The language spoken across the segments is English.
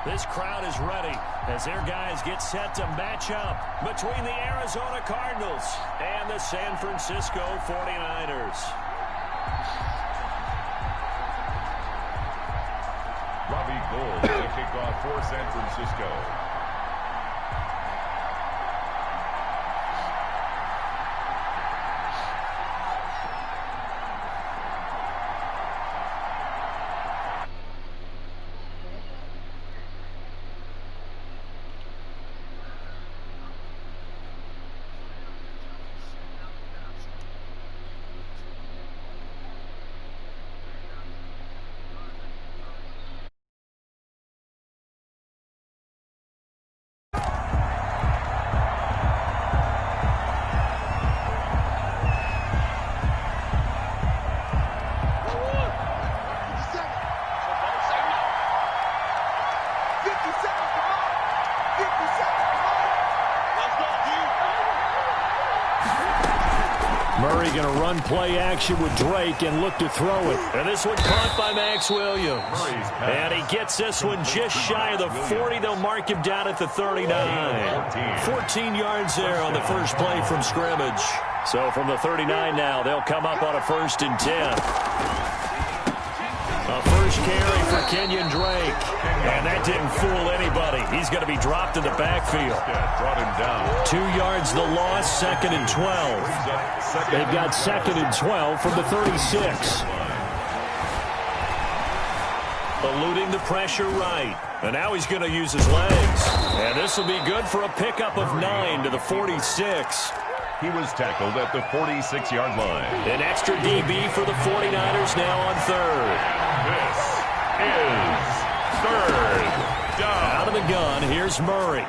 This crowd is ready as their guys get set to match up between the Arizona Cardinals and the San Francisco 49ers. Robbie Gould to kick off for San Francisco. Murray going to run play action with Drake and look to throw it. And this one caught by Max Williams. And he gets this one just shy of the 40. They'll mark him down at the 39. 14 yards there on the first play from scrimmage. So from the 39 now, they'll come up on a 1st and 10. A first carry for Kenyon Drake. And that didn't fool anybody. He's going to be dropped in the backfield. Brought him down. 2 yards the loss, 2nd and 12. They've got 2nd and 12 from the 36. Eluding the pressure right. And now he's going to use his legs. And this will be good for a pickup of 9 to the 46. He was tackled at the 46-yard line. An extra DB for the 49ers now on 3rd. This is 3rd down. Out of the gun, here's Murray.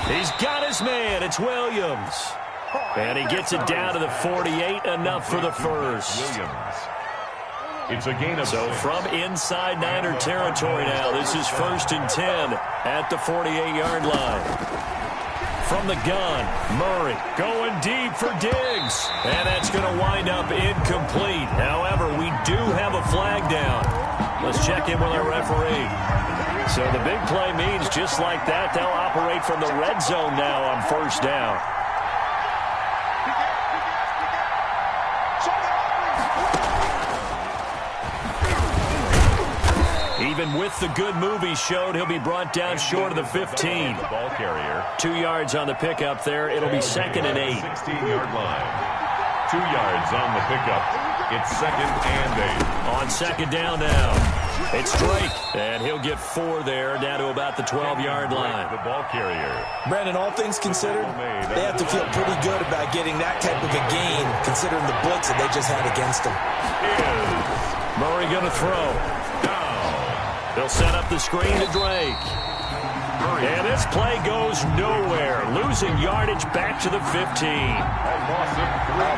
He's got his man. It's Williams. And he gets it down to the 48, enough for the first. Williams. It's a gain of So 6. from inside Niner territory now, this is 1st and 10 at the 48-yard line. From the gun, Murray going deep for Diggs. And that's going to wind up incomplete. However, we do have a flag down. Let's check in with our referee. So the big play means just like that, they'll operate from the red zone now on 1st down. Even with the good move he showed, he'll be brought down short of the 15. The ball carrier. 2 yards on the pickup there. It'll be 2nd and 8. 16-yard line. 2 yards on the pickup. It's 2nd and 8. On 2nd down now. It's Drake. And he'll get 4 there, down to about the 12-yard line. The ball carrier. Brandon, all things considered, they have to feel pretty good about getting that type of a gain, considering the blitz that they just had against them. Murray going to throw. They'll set up the screen to Drake. And this play goes nowhere. Losing yardage back to the 15.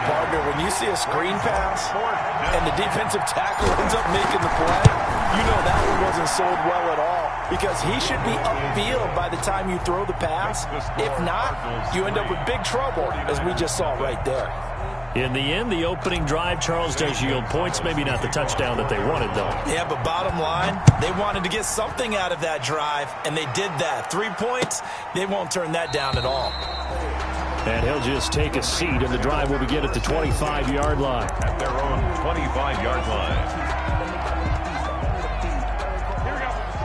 Partner, when you see a screen pass and the defensive tackle ends up making the play, you know that one wasn't sold well at all, because he should be upfield by the time you throw the pass. If not, you end up with big trouble, as we just saw right there. In the end, the opening drive, Charles, does yield points. Maybe not the touchdown that they wanted, though. Yeah, but bottom line, they wanted to get something out of that drive, and they did that. 3 points, they won't turn that down at all. And he'll just take a seat, and the drive will begin at the 25-yard line. At their own 25-yard line.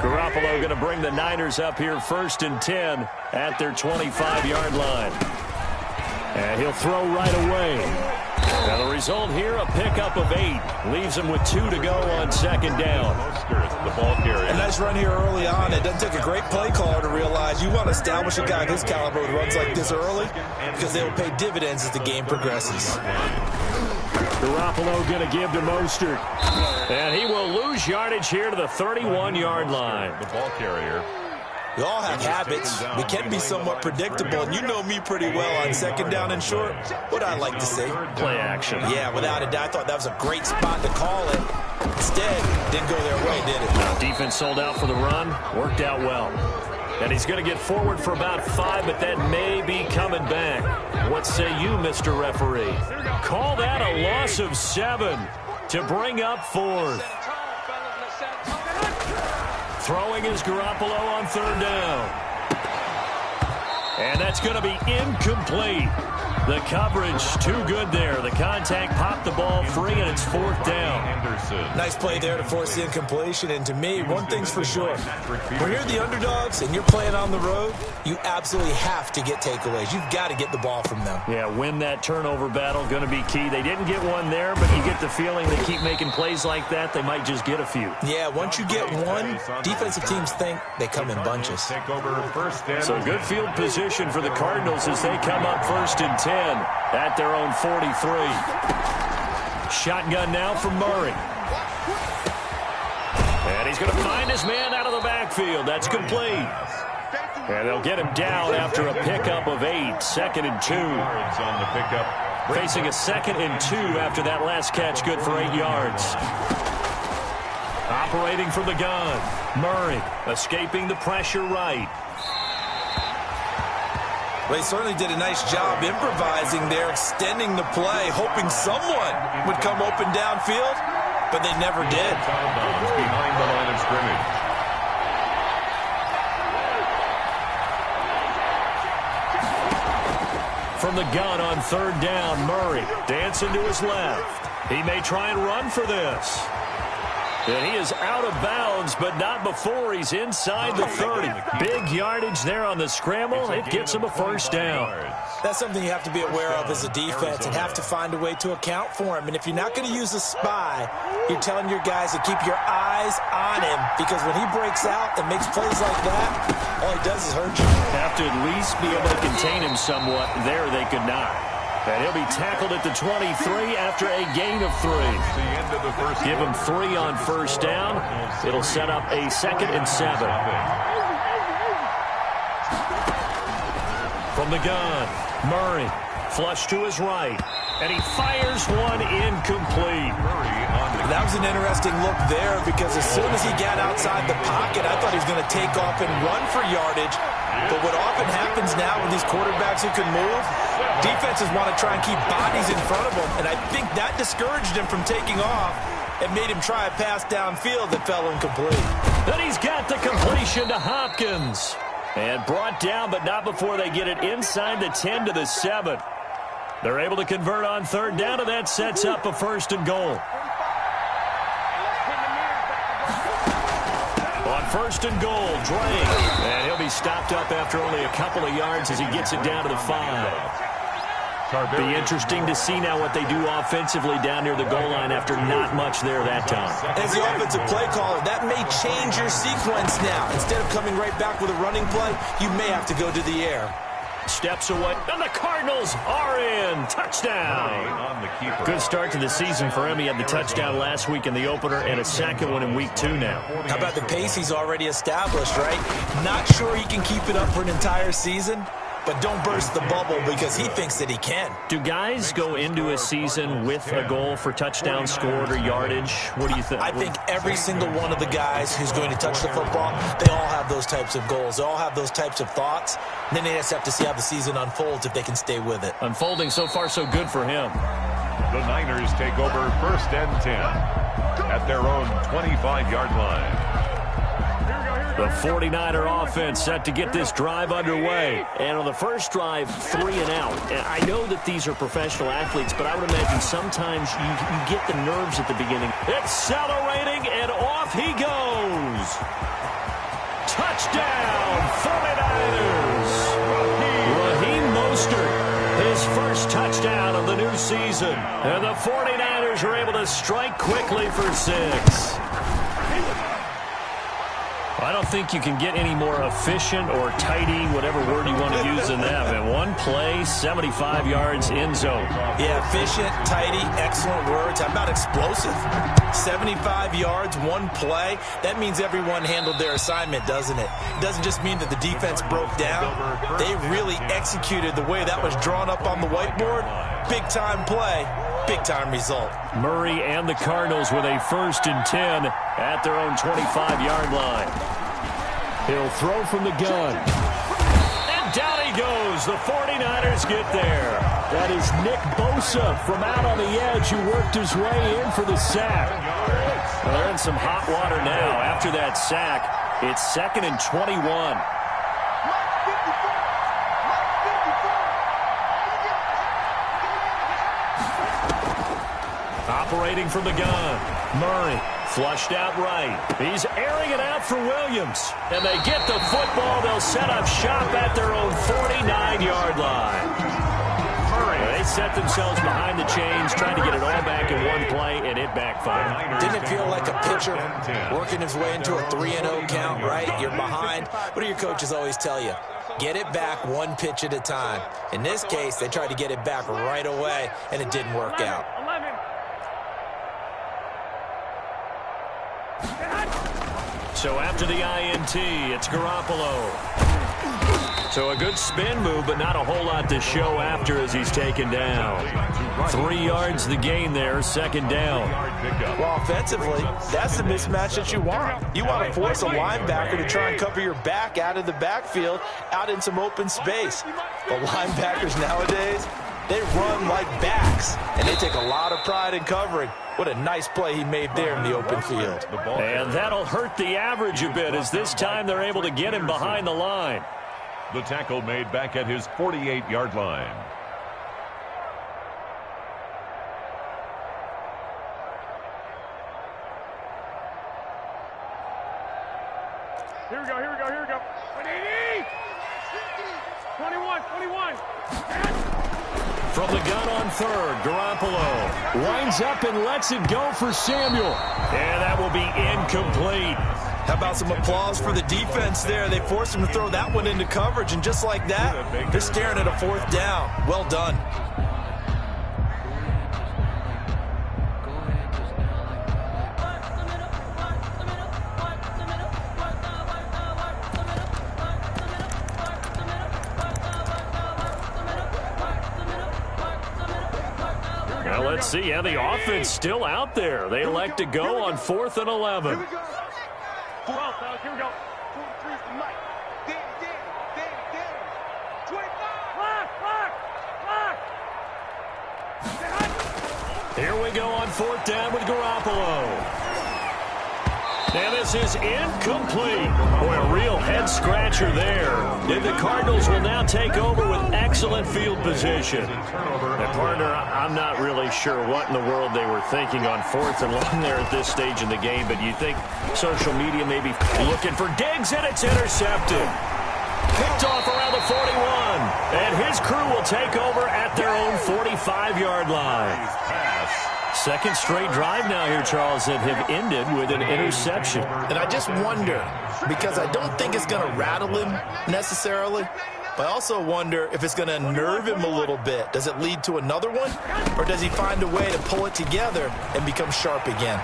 Garoppolo going to bring the Niners up here 1st and 10 at their 25-yard line. And he'll throw right away. Now the result here, a pickup of 8. Leaves him with 2 to go on 2nd down. The ball carrier. A nice run here early on. It doesn't take a great play caller to realize you want to establish a guy of his caliber who runs like this early, because they will pay dividends as the game progresses. Garoppolo going to give to Mostert. And he will lose yardage here to the 31-yard line. The ball carrier. We all have habits. We can be somewhat predictable, and you know me pretty well on 2nd down and short. What I like to say. Play action. Yeah, without a doubt. I thought that was a great spot to call it. Instead, didn't go their way, did it? Now, defense sold out for the run. Worked out well. And he's going to get forward for about 5, but that may be coming back. What say you, Mr. Referee? Call that a loss of 7 to bring up 4th. Throwing is Garoppolo on third down. And that's going to be incomplete. The coverage too good there. The contact popped the ball free, and it's fourth down. Nice play there to force the incompletion. And to me, one thing's for sure. When you're the underdogs and you're playing on the road, you absolutely have to get takeaways. You've got to get the ball from them. Yeah, win that turnover battle, going to be key. They didn't get one there, but you get the feeling they keep making plays like that, they might just get a few. Yeah, once you get one, defensive teams think they come in bunches. So good field position for the Cardinals as they come up first and 10 at their own 43. Shotgun now from Murray. And he's going to find his man out of the backfield. That's complete. And they'll get him down after a pickup of 8. 2nd and 2. Facing a 2nd and 2 after that last catch, good for 8 yards. Operating from the gun, Murray escaping the pressure right. Well, he certainly did a nice job improvising there, extending the play, hoping someone would come open downfield, but they never did. Behind the line of scrimmage. From the gun on third down, Murray dancing to his left. He may try and run for this. And he is out of bounds, but not before he's inside the 30. Big yardage there on the scramble. It gets him a first down. That's something you have to be aware of as a defense and have to find a way to account for him. And if you're not going to use a spy, you're telling your guys to keep your eyes on him, because when he breaks out and makes plays like that, all he does is hurt you. Have to at least be able to contain him somewhat. There they could not. And he'll be tackled at the 23 after a gain of 3. Give him 3 on first down. It'll set up a 2nd and 7. From the gun, Murray flush to his right. And he fires one incomplete. That was an interesting look there, because as soon as he got outside the pocket, I thought he was going to take off and run for yardage. But what often happens now with these quarterbacks who can move, defenses want to try and keep bodies in front of them, and I think that discouraged him from taking off and made him try a pass downfield that fell incomplete. Then he's got the completion to Hopkins. And brought down, but not before they get it inside the 10 to the 7. They're able to convert on third down, and that sets up a 1st and goal. On 1st and goal, Drake. And he'll be stopped up after only a couple of yards as he gets it down to the 5. Be interesting to see now what they do offensively down near the goal line after not much there that time. As the offensive play caller, that may change your sequence now. Instead of coming right back with a running play, you may have to go to the air. Steps away, and the Cardinals are in. Touchdown. Good start to the season for him. He had the touchdown last week in the opener and a 2nd one in week 2 now. How about the pace he's already established, right? Not sure he can keep it up for an entire season, but don't burst the bubble because he thinks that he can. Do guys go into a season with a goal for touchdown scored or yardage? What do you think? I think every single one of the guys who's going to touch the football, they all have those types of goals. They all have those types of thoughts. And then they just have to see how the season unfolds if they can stay with it. Unfolding so far so good for him. The Niners take over 1st and 10 at their own 25-yard line. The 49er offense set to get this drive underway. And on the first drive, 3 and out. And I know that these are professional athletes, but I would imagine sometimes you get the nerves at the beginning. Accelerating, and off he goes. Touchdown, 49ers. Raheem Mostert, his first touchdown of the new season. And the 49ers are able to strike quickly for 6. I don't think you can get any more efficient or tidy, whatever word you want to use in that. And one play, 75 yards in zone. Yeah, efficient, tidy, excellent words. How about explosive? 75 yards, one play. That means everyone handled their assignment, doesn't it? It doesn't just mean that the defense broke down. They really executed the way that was drawn up on the whiteboard. Big-time play, big-time result. Murray and the Cardinals with a 1st and 10 at their own 25-yard line. He'll throw from the gun. And down he goes. The 49ers get there. That is Nick Bosa from out on the edge who worked his way in for the sack. Well, they're in some hot water now after that sack. It's 2nd and 21. Operating from the gun. Murray flushed out right. He's airing it out for Williams. And they get the football. They'll set up shop at their own 49-yard line. They set themselves behind the chains, trying to get it all back in one play, and it backfired. Didn't it feel like a pitcher working his way into a 3-0 count, right? You're behind. What do your coaches always tell you? Get it back one pitch at a time. In this case, they tried to get it back right away, and it didn't work out. So after the INT, it's Garoppolo. So a good spin move, but not a whole lot to show after as he's taken down. 3 yards the gain there, 2nd down. Well, offensively, that's the mismatch that you want. You want to force a linebacker to try and cover your back out of the backfield, out in some open space. But linebackers nowadays, they run like backs, and they take a lot of pride in covering. What a nice play he made there in the open field. And that'll hurt the average a bit as this time they're able to get him behind the line. The tackle made back at his 48-yard line. Here we go. 21. From the gun on 3rd, Garoppolo winds up and lets it go for Samuel. And that will be incomplete. How about some applause for the defense there? They forced him to throw that one into coverage, and just like that, they're staring at a 4th down. Well done. Now let's see how the offense still out there. They elect to go on 4th and 11. Here we go. 12, fellas, here we go. 23 from Mike. Dan. 25. Here we go on 4th down with Garoppolo. And this is incomplete. Boy, a real head-scratcher there. And the Cardinals will now take over with excellent field position. And partner, I'm not really sure what in the world they were thinking on 4th and long there at this stage in the game, but you think social media may be looking for Diggs, and it's intercepted. Picked off around the 41. And his crew will take over at their own 45-yard line. Second straight drive now here, Charles, that have ended with an interception. And I just wonder, because I don't think it's going to rattle him necessarily, but I also wonder if it's going to nerve him a little bit. Does it lead to another one, or does he find a way to pull it together and become sharp again?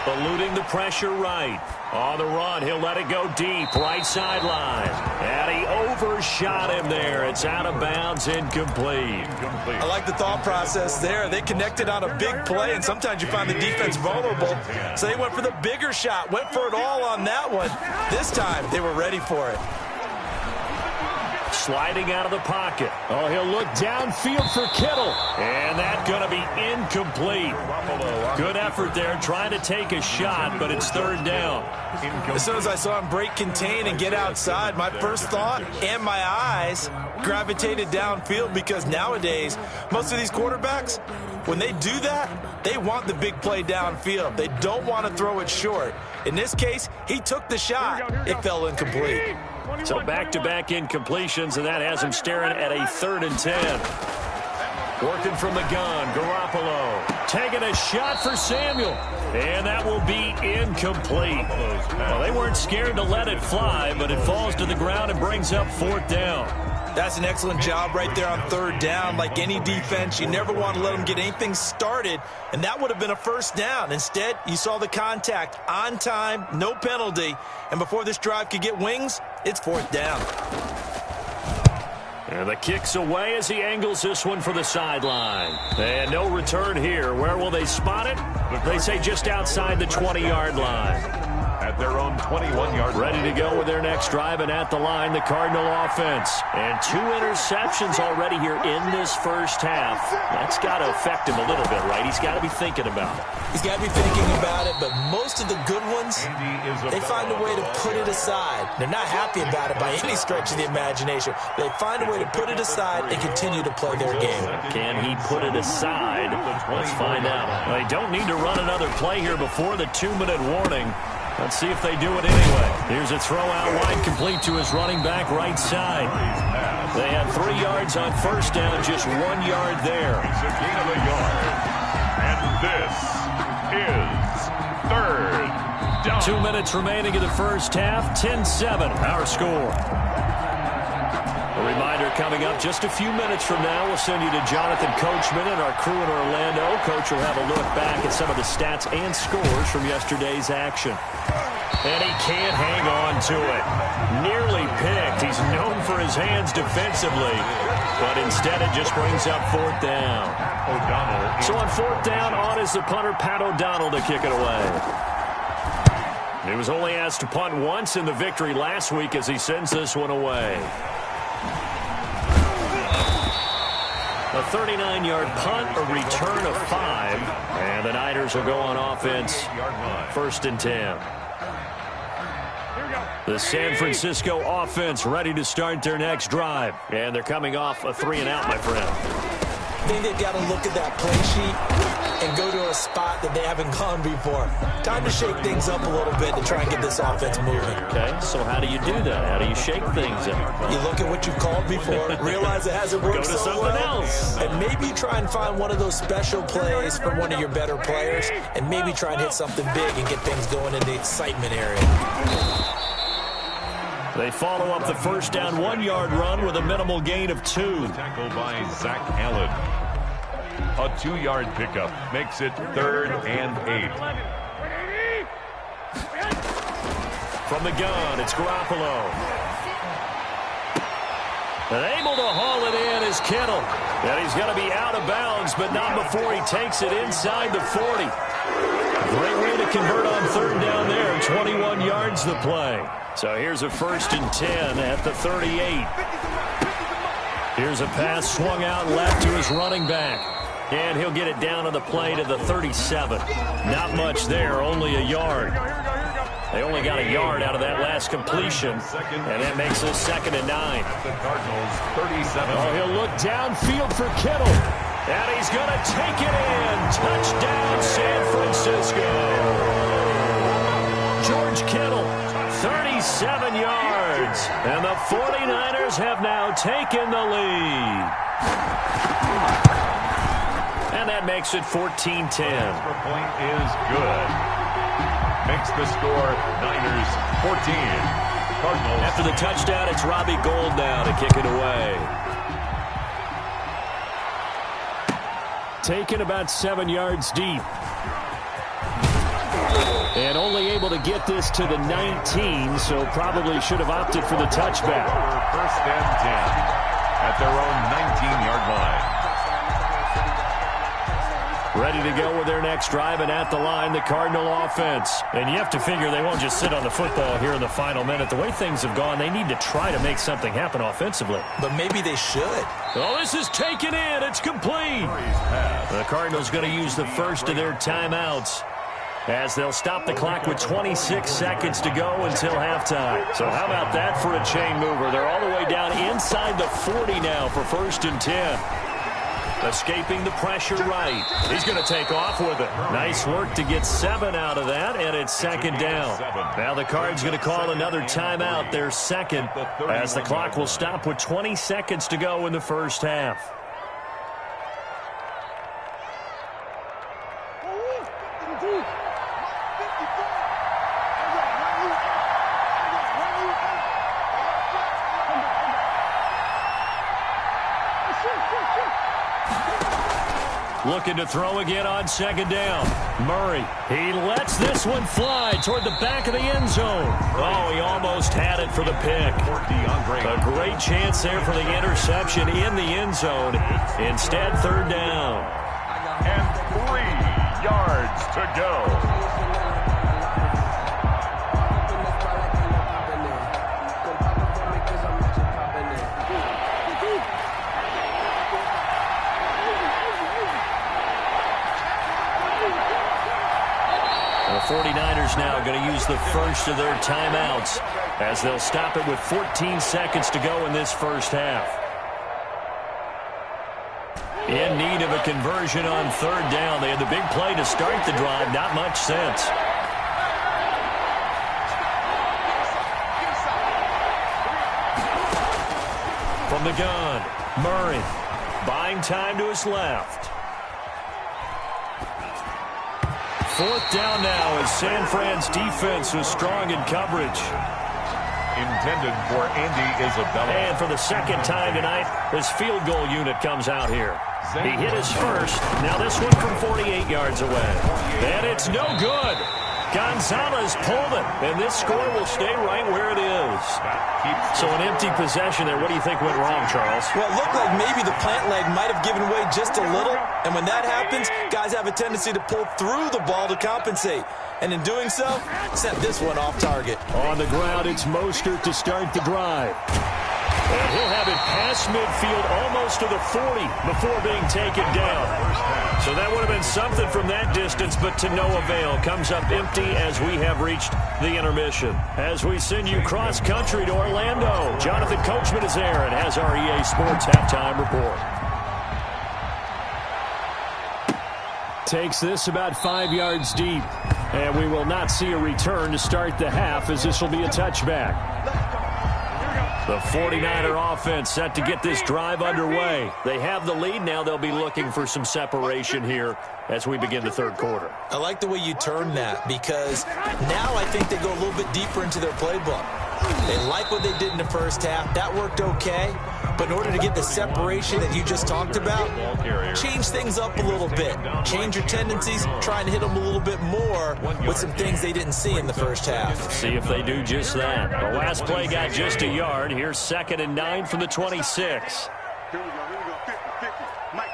Eluding the pressure right. On the run, he'll let it go deep, right sideline. And he overshot him there. It's out of bounds, incomplete. I like the thought process there. They connected on a big play, and sometimes you find the defense vulnerable. So they went for the bigger shot, went for it all on that one. This time, they were ready for it. Sliding out of the pocket. Oh, he'll look downfield for Kittle. And that's going to be incomplete. Good effort there trying to take a shot, but it's 3rd down. As soon as I saw him break contain and get outside, my first thought and my eyes gravitated downfield, because nowadays, most of these quarterbacks, when they do that, they want the big play downfield. They don't want to throw it short. In this case, he took the shot. It fell incomplete. So back-to-back incompletions, and that has him staring at a 3rd and 10. Working from the gun, Garoppolo taking a shot for Samuel, and that will be incomplete. Well, they weren't scared to let it fly, but it falls to the ground and brings up 4th down. That's an excellent job right there on 3rd down. Like any defense, you never want to let them get anything started, and that would have been a 1st down. Instead, you saw the contact on time, no penalty, and before this drive could get wings, it's 4th down. And the kick's away as he angles this one for the sideline. And no return here. Where will they spot it? They say just outside the 20-yard line. at their own 21-yard line. Ready to go with their next drive, and at the line, the Cardinal offense. And 2 interceptions already here in this first half. That's got to affect him a little bit, right? He's got to be thinking about it. He's got to be thinking about it, but most of the good ones, they find a way to put it aside. They're not happy about it by any stretch of the imagination. They find a way to put it aside and continue to play their game. Can he put it aside? Let's find out. They don't need to run another play here before the 2-minute warning. Let's see if they do it anyway. Here's a throw out wide, complete to his running back right side. They had 3 yards on first down, just 1 yard there. It's a gain of a yard. And this is third down. 2 minutes remaining in the first half. 10-7, our score. A reminder coming up just a few minutes from now. We'll send you to Jonathan Coachman and our crew in Orlando. Coach will have a look back at some of the stats and scores from yesterday's action. And he can't hang on to it. Nearly picked. He's known for his hands defensively, but instead it just brings up 4th down. O'Donnell. So on 4th down, on is the punter, Pat O'Donnell, to kick it away. He was only asked to punt once in the victory last week as he sends this one away. A 39-yard punt, a return of 5, and the Niners will go on offense, 1st and 10. The San Francisco offense ready to start their next drive, and they're coming off a 3-and-out, my friend. I think they've got to look at that play sheet and go to a spot that they haven't gone before. Time to shake things up a little bit to try and get this offense moving. Okay, so how do you do that? How do you shake things up? You look at what you've called before, realize it hasn't worked Go to something else. and maybe try and find one of those special plays from one of your better players, and maybe try and hit something big and get things going in the excitement area. They follow up the first down 1-yard run with a minimal gain of 2. Tackle by Zach Allen. A 2-yard pickup makes it 3rd and 8. From the gun, it's Garoppolo. And able to haul it in is Kittle. And he's going to be out of bounds, but not before he takes it inside the 40. Great way to convert on 3rd down there. 21 yards the play. So here's a 1st and 10 at the 38. Here's a pass swung out left to his running back. And he'll get it down on the play to the 37. Not much there, only a yard. They only got a yard out of that last completion, and that makes it 2nd and 9. The Cardinals 37. Oh, he'll look downfield for Kittle, and he's going to take it in. Touchdown, San Francisco. George Kittle, 37 yards, and the 49ers have now taken the lead. And that makes it 14-10. Extra point is good. Makes the score Niners 14. Cardinals. After the touchdown, it's Robbie Gould now to kick it away. Taken about 7 yards deep. And only able to get this to the 19, so probably should have opted for the touchback. 1st and 10 at their own 19-yard line. Ready to go with their next drive, and at the line, the Cardinal offense. And you have to figure they won't just sit on the football here in the final minute. The way things have gone, they need to try to make something happen offensively. But maybe they should. Oh, this is taken in. It's complete. The Cardinals going to use the first of their timeouts, as they'll stop the clock with 26 seconds to go until halftime. So how about that for a chain mover? They're all the way down inside the 40 now for 1st and 10. Escaping the pressure right. He's going to take off with it. Nice work to get 7 out of that, and it's 2nd down. Now the Cards going to call another timeout, their 2nd, as the clock will stop with 20 seconds to go in the first half. Looking to throw again on 2nd down. Murray, he lets this one fly toward the back of the end zone. Oh, he almost had it for the pick. A great chance there for the interception in the end zone. Instead, 3rd down. And 3 yards to go. Tigers now going to use the first of their timeouts as they'll stop it with 14 seconds to go in this first half. In need of a conversion on third down. They had the big play to start the drive. Not much sense. From the gun, Murray buying time to his left. Fourth down now as San Fran's defense was strong in coverage. Intended for Andy Isabella. And for the second time tonight, this field goal unit comes out here. He hit his first. Now this one from 48 yards away. And it's no good. Gonzalez pulled it, and this score will stay right where it is. So an empty possession there. What do you think went wrong, Charles? Well, it looked like maybe the plant leg might have given way just a little, and when that happens, guys have a tendency to pull through the ball to compensate. And in doing so, sent this one off target. On the ground, it's Mostert to start the drive. And he'll have it past midfield almost to the 40 before being taken down. So that would have been something from that distance, but to no avail. Comes up empty as we have reached the intermission. As we send you cross-country to Orlando, Jonathan Coachman is there and has our EA Sports halftime report. Takes this about 5 yards deep. And we will not see a return to start the half as this will be a touchback. The 49er offense set to get this drive underway. They have the lead. Now they'll be looking for some separation here as we begin the third quarter. I like the way you turn that because now I think they go a little bit deeper into their playbook. They like what they did in the first half. That worked okay. But in order to get the separation that you just talked about, change things up a little bit. Change your tendencies, trying to hit them a little bit more with some things they didn't see in the first half. See if they do just that. The last play got just a yard. Here's 2nd and 9 from the 26. Here we go. 50-50. Mike,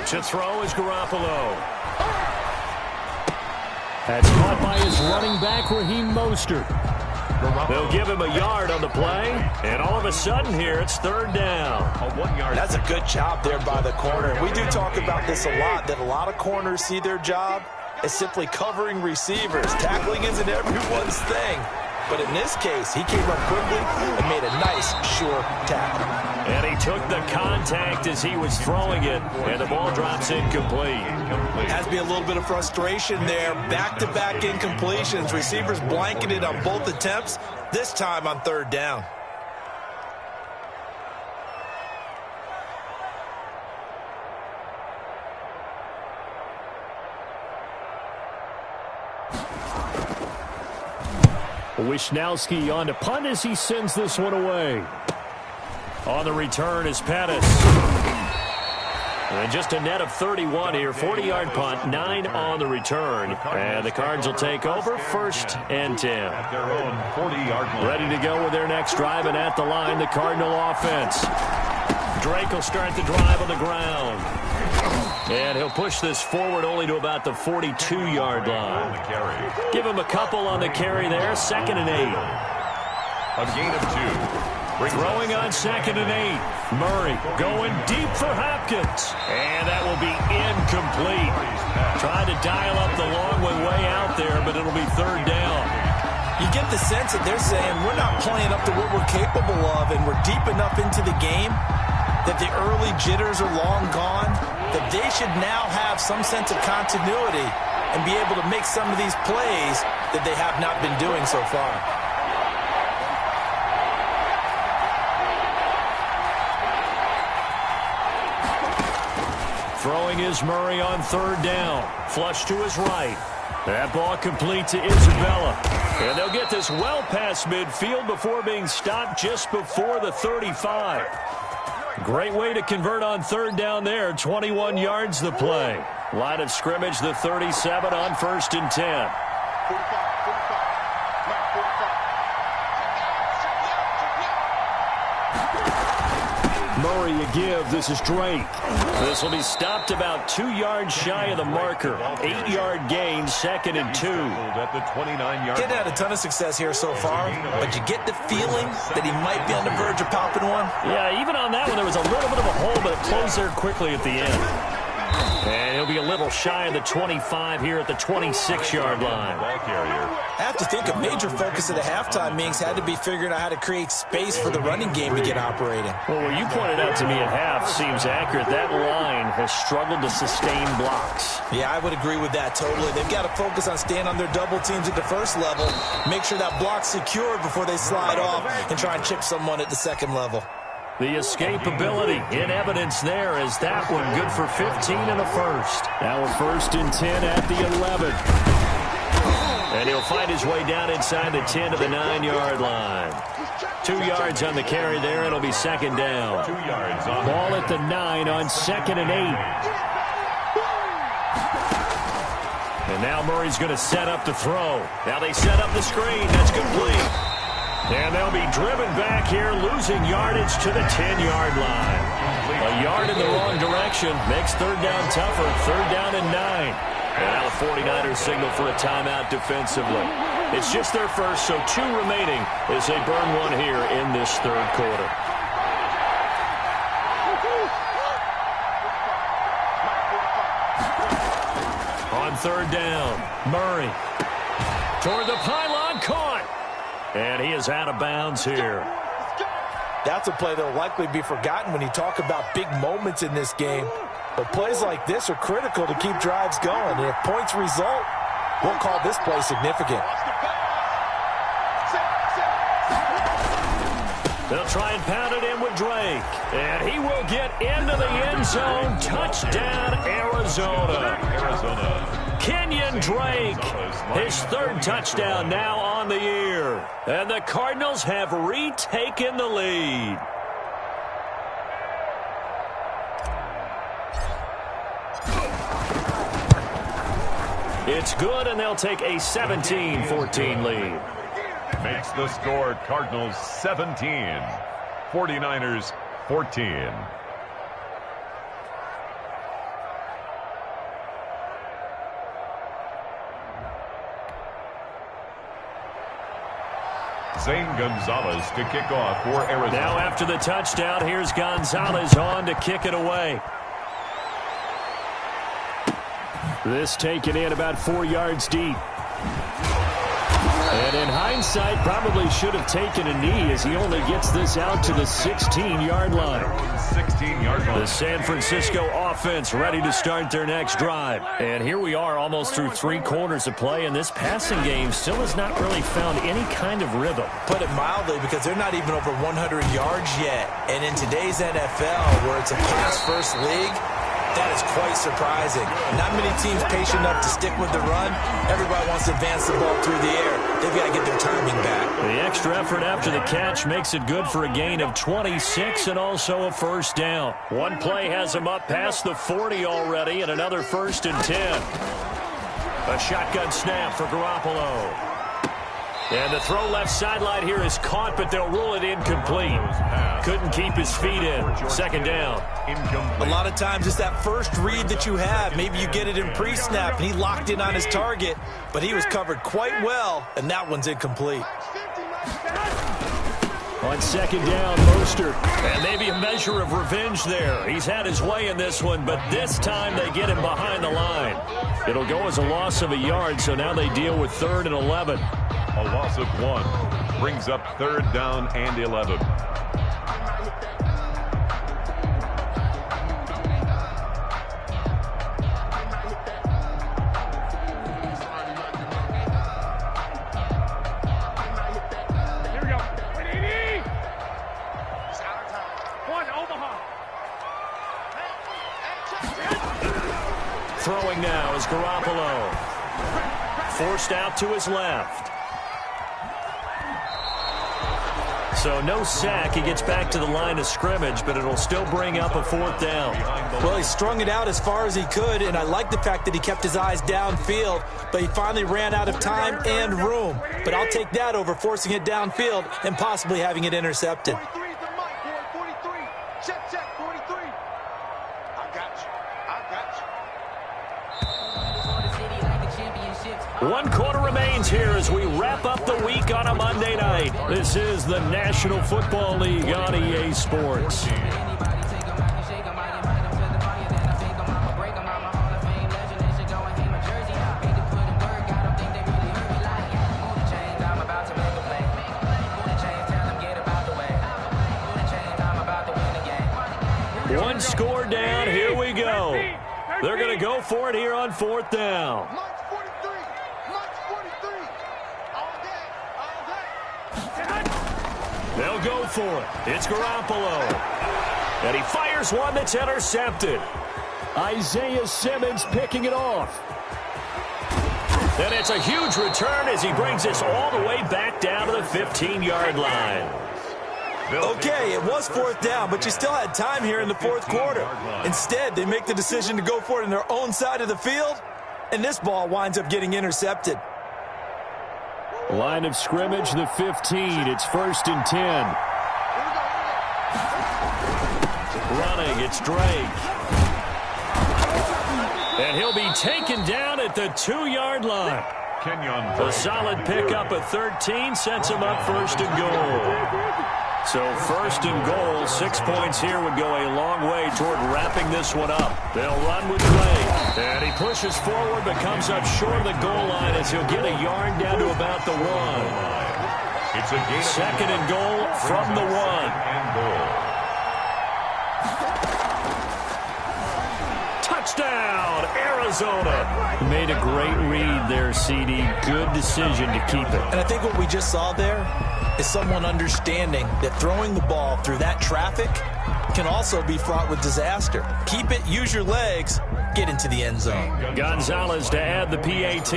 to throw is Garoppolo. That's caught by his running back, Raheem Mostert. They'll give him a yard on the play, and all of a sudden here, it's third down. That's a good job there by the corner. We do talk about this a lot, that a lot of corners see their job as simply covering receivers. Tackling isn't everyone's thing. But in this case, he came up quickly and made a nice, sure tackle. And he took the contact as he was throwing it, and the ball drops incomplete. Has to be a little bit of frustration there. Back-to-back incompletions. Receivers blanketed on both attempts, this time on third down. Wisnowski on to punt as he sends this one away. On the return is Pettis. And just a net of 31 here. 40-yard punt, 9 on the return. And the Cards will take over 1st and 10. At their own 40-yard line. Ready to go with their next drive, and at the line, the Cardinal offense. Drake will start the drive on the ground. And he'll push this forward only to about the 42-yard line. Give him a couple on the carry there. 2nd and 8. A gain of 2. Throwing on 2nd and 8. Murray going deep for Hopkins. And that will be incomplete. Trying to dial up the long way out there, but it'll be third down. You get the sense that they're saying we're not playing up to what we're capable of, and we're deep enough into the game that the early jitters are long gone, that they should now have some sense of continuity and be able to make some of these plays that they have not been doing so far. Throwing is Murray on third down. Flush to his right. That ball complete to Isabella. And they'll get this well past midfield before being stopped just before the 35. Great way to convert on third down there. 21 yards the play. Line of scrimmage, the 37 on 1st and 10. 45. Mike, 45. Murray a give. This is Drake. This will be stopped about 2 yards shy of the marker. 8-yard gain, 2nd and 2. At the 29-yard. Getting had a ton of success here so far, but you get the feeling that he might be on the verge of popping one. Yeah, even on that one, there was a little bit of a hole, but it closed there quickly at the end. And he'll be a little shy of the 25 here at the 26-yard line. Ball carrier. I have to think a major focus of the halftime meetings had to be figuring out how to create space for the running game to get operating. Well, what you pointed out to me at half seems accurate. That line has struggled to sustain blocks. Yeah, I would agree with that totally. They've got to focus on staying on their double teams at the first level, make sure that block's secured before they slide off and try and chip someone at the second level. The escapability in evidence there as that one good for 15 and a first. Now a 1st and 10 at the 11. And he'll find his way down inside the 10 to the 9-yard line. 2 yards on the carry there. It'll be 2nd down. 2 yards on ball at the 9 on 2nd and 8. And now Murray's going to set up the throw. Now they set up the screen. That's complete. And they'll be driven back here, losing yardage to the 10-yard line. A yard in the wrong direction makes 3rd down tougher. 3rd down and 9. And now the 49ers signal for a timeout defensively. It's just their first, so 2 remaining as they burn one here in this 3rd quarter. On 3rd down, Murray. Toward the pylon, caught. And he is out of bounds here. That's a play that will likely be forgotten when you talk about big moments in this game. But plays like this are critical to keep drives going. And if points result, we'll call this play significant. They'll try and pound it in with Drake. And he will get into the end zone. Touchdown, Arizona. Kenyon Drake, his 3rd touchdown now on the year. And the Cardinals have retaken the lead. It's good, and they'll take a 17-14 lead. Makes the score Cardinals 17, 49ers 14. Zane Gonzalez to kick off for Arizona. Now after the touchdown, here's Gonzalez on to kick it away. This taken in about 4 yards deep. And in hindsight, probably should have taken a knee as he only gets this out to the 16-yard line. 16-yard line. The San Francisco offense ready to start their next drive. And here we are almost through 3 quarters of play, and this passing game still has not really found any kind of rhythm. Put it mildly, because they're not even over 100 yards yet. And in today's NFL, where it's a pass-first league, that is quite surprising. Not many teams patient enough to stick with the run. Everybody wants to advance the ball through the air. They've got to get their timing back. The extra effort after the catch makes it good for a gain of 26 and also a 1st down. One play has them up past the 40 already, and another 1st and 10. A shotgun snap for Garoppolo. And the throw left sideline here is caught, but they'll rule it incomplete. Couldn't keep his feet in. 2nd down. A lot of times it's that first read that you have. Maybe you get it in pre-snap, and he locked in on his target, but he was covered quite well, and that one's incomplete. On 2nd down, Mostert. And maybe a measure of revenge there. He's had his way in this one, but this time they get him behind the line. It'll go as a loss of a yard, so now they deal with 3rd and 11. A loss of 1 brings up 3rd down and 11. Here we go. 180. One, Omaha. Throwing now is Garoppolo. Forced out to his left. So no sack. He gets back to the line of scrimmage, but it'll still bring up a 4th down. Well, he strung it out as far as he could, and I like the fact that he kept his eyes downfield, but he finally ran out of time and room. But I'll take that over forcing it downfield and possibly having it intercepted. 43 is the mic, boy. 43. Check, 43. I got you. 1 quarter remains here as we wrap up the week on a Monday night. This is the National Football League on EA Sports. One score down. Here we go. They're going to go for it here on 4th down. March 43. March 43. All day. All day. They'll go for it. It's Garoppolo. And he fires one that's intercepted. Isaiah Simmons picking it off. And it's a huge return as he brings us all the way back down to the 15-yard line. Okay, it was 4th down, but you still had time here in the 4th quarter. Instead, they make the decision to go for it on their own side of the field, and this ball winds up getting intercepted. Line of scrimmage, the 15. It's 1st and 10. Running, it's Drake. And he'll be taken down at the 2-yard line. A solid pickup at 13 sets him up 1st and goal. So 1st and goal, 6 points here would go a long way toward wrapping this one up. They'll run with Drake. And he pushes forward but comes up short of the goal line as he'll get a yard down to about the 1. It's a gain. 2nd and goal from the 1. Touchdown, Arizona. Made a great read there, CD. Good decision to keep it. And I think what we just saw there is someone understanding that throwing the ball through that traffic can also be fraught with disaster. Keep it, use your legs, get into the end zone. Gonzalez to add the PAT.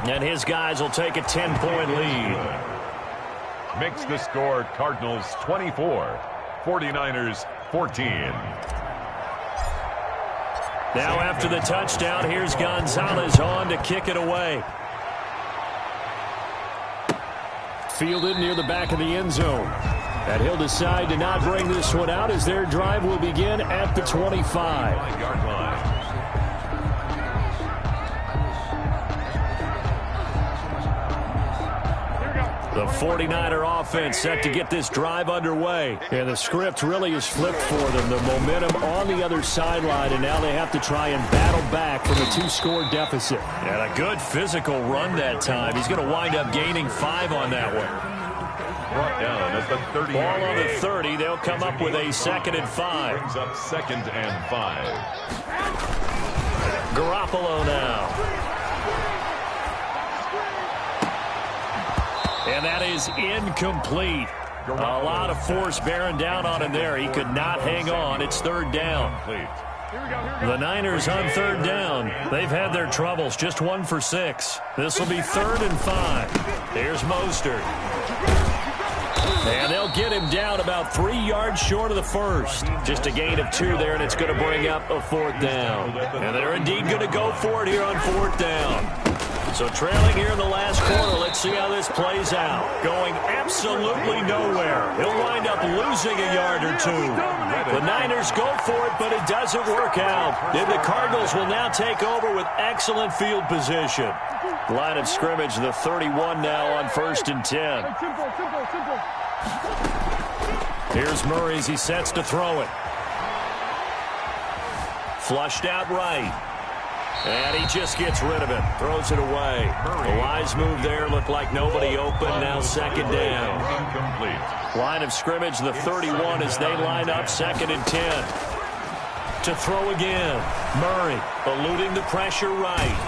And his guys will take a 10-point lead. Makes the score Cardinals 24, 49ers 14. Now after the touchdown, here's Gonzalez on to kick it away. Fielded near the back of the end zone. And he'll decide to not bring this one out as their drive will begin at the 25-yard line. The 49er offense set to get this drive underway. And the script really is flipped for them. The momentum on the other sideline, and now they have to try and battle back from a 2-score deficit. And a good physical run that time. He's going to wind up gaining 5 on that one. Brought down at the 30. Ball on the 30. They'll come up with a 2nd and 5. Brings up 2nd and 5. Garoppolo now. And that is incomplete. A lot of force bearing down on him there. He could not hang on. It's 3rd down. The Niners on 3rd down. They've had their troubles. Just 1 for 6. This will be 3rd and 5. Here's Mostert. And they'll get him down about 3 yards short of the 1st. Just a gain of 2 there, and it's going to bring up a 4th down. And they're indeed going to go for it here on 4th down. So trailing here in the last quarter, let's see how this plays out. Going absolutely nowhere. He'll wind up losing a yard or 2. The Niners go for it, but it doesn't work out. And the Cardinals will now take over with excellent field position. Line of scrimmage, the 31 now on 1st and 10. Here's Murray as he sets to throw it. Flushed out right. And he just gets rid of it. Throws it away. A wise move there. Looked like nobody open. Now 2nd down. Incomplete. Line of scrimmage, the 31 as they line up 2nd and 10. To throw again. Murray eluding the pressure right.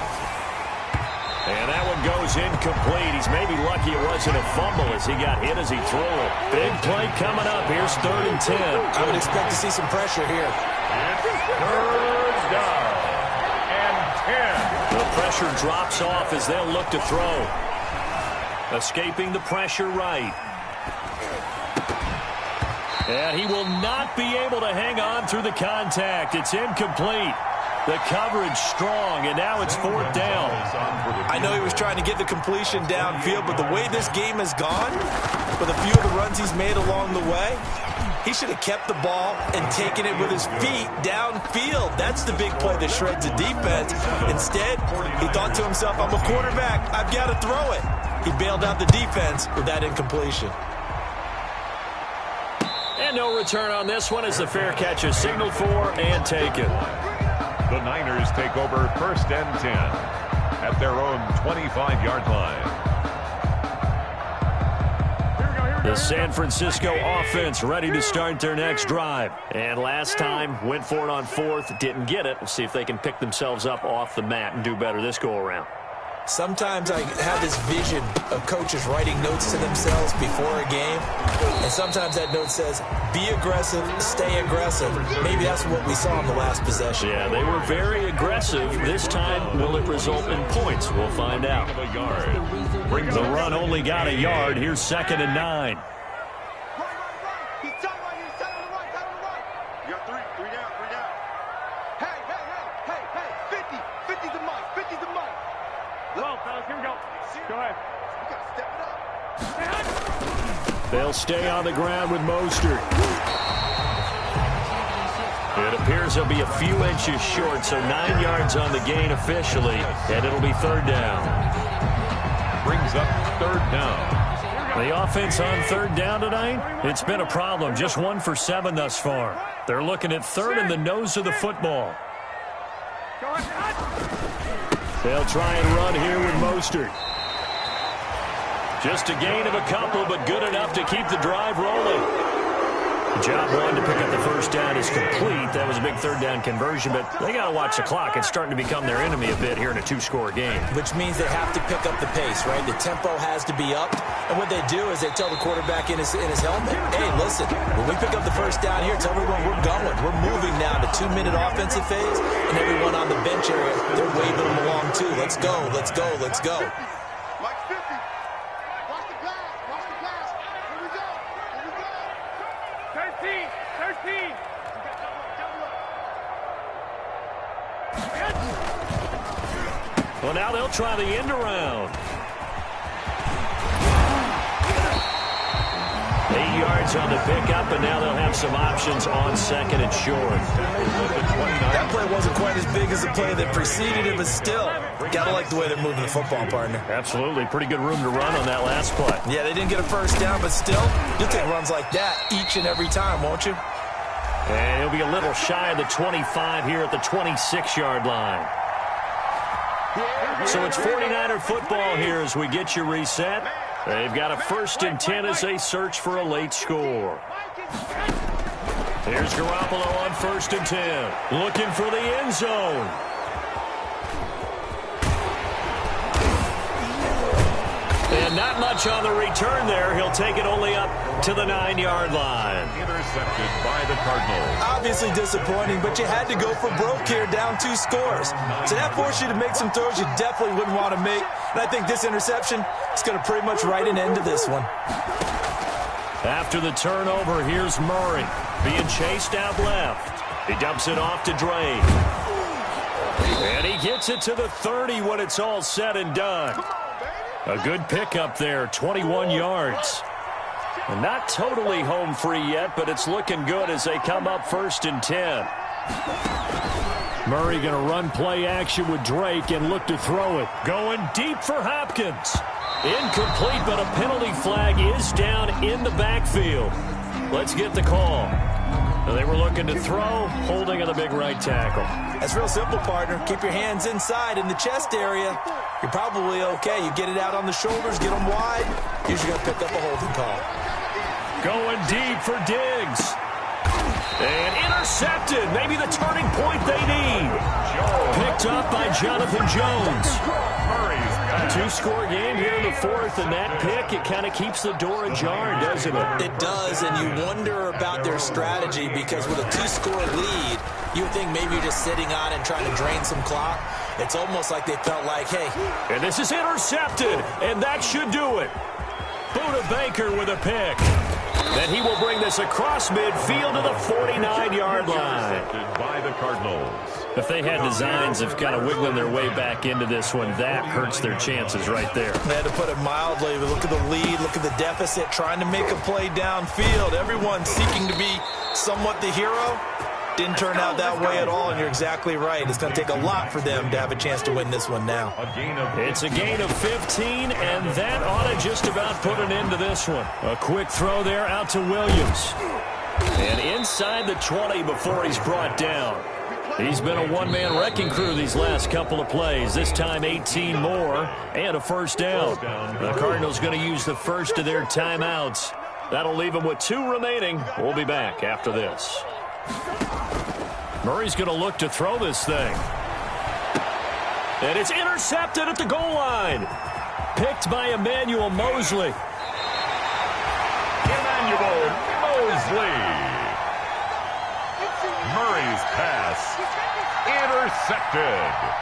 And that one goes incomplete. He's maybe lucky it wasn't a fumble as he got hit as he threw it. Big play coming up. Here's 3rd and 10. I would expect to see some pressure here. Third down. The pressure drops off as they'll look to throw. Escaping the pressure right. And he will not be able to hang on through the contact. It's incomplete. The coverage strong, and now it's 4th down. I know he was trying to get the completion downfield, but the way this game has gone, with a few of the runs he's made along the way, he should have kept the ball and taken it with his feet downfield. That's the big play that shreds the defense. Instead, he thought to himself, I'm a quarterback. I've got to throw it. He bailed out the defense with that incompletion. And no return on this one as the fair catch is signaled for and taken. The Niners take over 1st and 10 at their own 25-yard line. Here we go. The San Francisco offense ready to start their next drive. And last time, went for it on fourth, didn't get it. We'll see if they can pick themselves up off the mat and do better this go-around. Sometimes I have this vision of coaches writing notes to themselves before a game, and sometimes that note says, be aggressive, stay aggressive. Maybe that's what we saw in the last possession. Yeah, they were very aggressive. This time, will it result in points? We'll find out. The run only got a yard. Here's 2nd and 9. They'll stay on the ground with Mostert. It appears they'll be a few inches short, so 9 yards on the gain officially, and it'll be 3rd down. Brings up 3rd down. The offense on 3rd down tonight, it's been a problem. Just 1 for 7 thus far. They're looking at 3rd in the nose of the football. They'll try and run here with Mostert. Just a gain of a couple, but good enough to keep the drive rolling. Job 1 to pick up the 1st down is complete. That was a big 3rd down conversion, but they got to watch the clock. It's starting to become their enemy a bit here in a 2-score game. Which means they have to pick up the pace, right? The tempo has to be upped. And what they do is they tell the quarterback in his helmet, hey, listen, when we pick up the 1st down here, tell everyone we're going. We're moving now to 2-minute offensive phase, and everyone on the bench area, they're waving them along too. Let's go, let's go, let's go. Well, now they'll try the end around. 8 yards on the pickup, and now they'll have some options on 2nd and short. That play wasn't quite as big as the play that preceded it, but still, gotta like the way they're moving the football, partner. Absolutely. Pretty good room to run on that last play. Yeah, they didn't get a 1st down, but still, you'll take runs like that each and every time, won't you? And he'll be a little shy of the 25 here at the 26-yard line. So it's 49er football here as we get you reset. They've got a 1st and 10 as they search for a late score. Here's Garoppolo on 1st and 10. Looking for the end zone. And not much on the return there. He'll take it only up to the 9-yard line. Intercepted by the Cardinals. Obviously disappointing, but you had to go for broke here, down 2 scores. So that forced you to make some throws you definitely wouldn't want to make. And I think this interception is going to pretty much write an end to this one. After the turnover, here's Murray being chased out left. He dumps it off to Drake. And he gets it to the 30 when it's all said and done. A good pickup there, 21 yards. And not totally home free yet, but it's looking good as they come up 1st and 10. Murray going to run play action with Drake and look to throw it. Going deep for Hopkins. Incomplete, but a penalty flag is down in the backfield. Let's get the call. They were looking to throw, holding on the big right tackle. That's real simple, partner. Keep your hands inside in the chest area. You're probably okay. You get it out on the shoulders, get them wide. Usually going to pick up a holding call. Going deep for Diggs. And intercepted. Maybe the turning point they need. Picked up by Jonathan Jones. A 2-score game here in the 4th, and that pick, it kind of keeps the door ajar, doesn't it? It does, and you wonder about their strategy because with a 2-score lead, you would think maybe you're just sitting on it and trying to drain some clock. It's almost like they felt like, hey. And this is intercepted, and that should do it. Buda Baker with a pick. Then he will bring this across midfield to the 49-yard line. By the Cardinals. If they had designs of kind of wiggling their way back into this one, that hurts their chances right there. They had to put it mildly. Look at the lead, look at the deficit, trying to make a play downfield. Everyone seeking to be somewhat the hero. Didn't turn out that way at all, and you're exactly right. It's going to take a lot for them to have a chance to win this one now. It's a gain of 15, and that ought to just about put an end to this one. A quick throw there out to Williams. And inside the 20 before he's brought down. He's been a one-man wrecking crew these last couple of plays. This time 18 more and a 1st down. The Cardinals going to use the first of their timeouts That'll leave him with 2 remaining. We'll be back after this. Murray's going to look to throw this thing. And it's intercepted at the goal line. Picked by Emmanuel Mosley. Emmanuel Mosley. Murray's pass intercepted.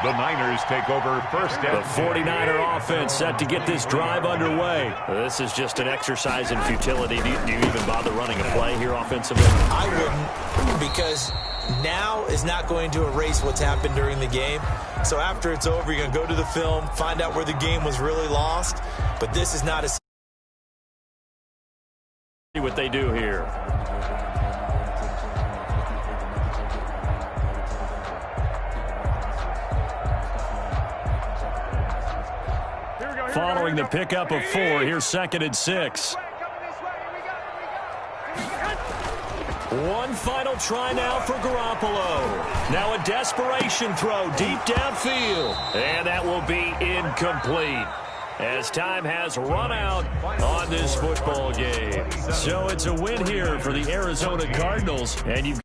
The Niners take over first and The 49er offense set to get this drive underway. This is just an exercise in futility. Do you even bother running a play here offensively? I wouldn't, because now is not going to erase what's happened during the game. So after it's over, you're going to go to the film, find out where the game was really lost. But this is not a... See what they do here. Following the pickup of 4, here's 2nd and 6. One final try now for Garoppolo. Now a desperation throw deep downfield. And that will be incomplete, as time has run out on this football game. So it's a win here for the Arizona Cardinals. And you've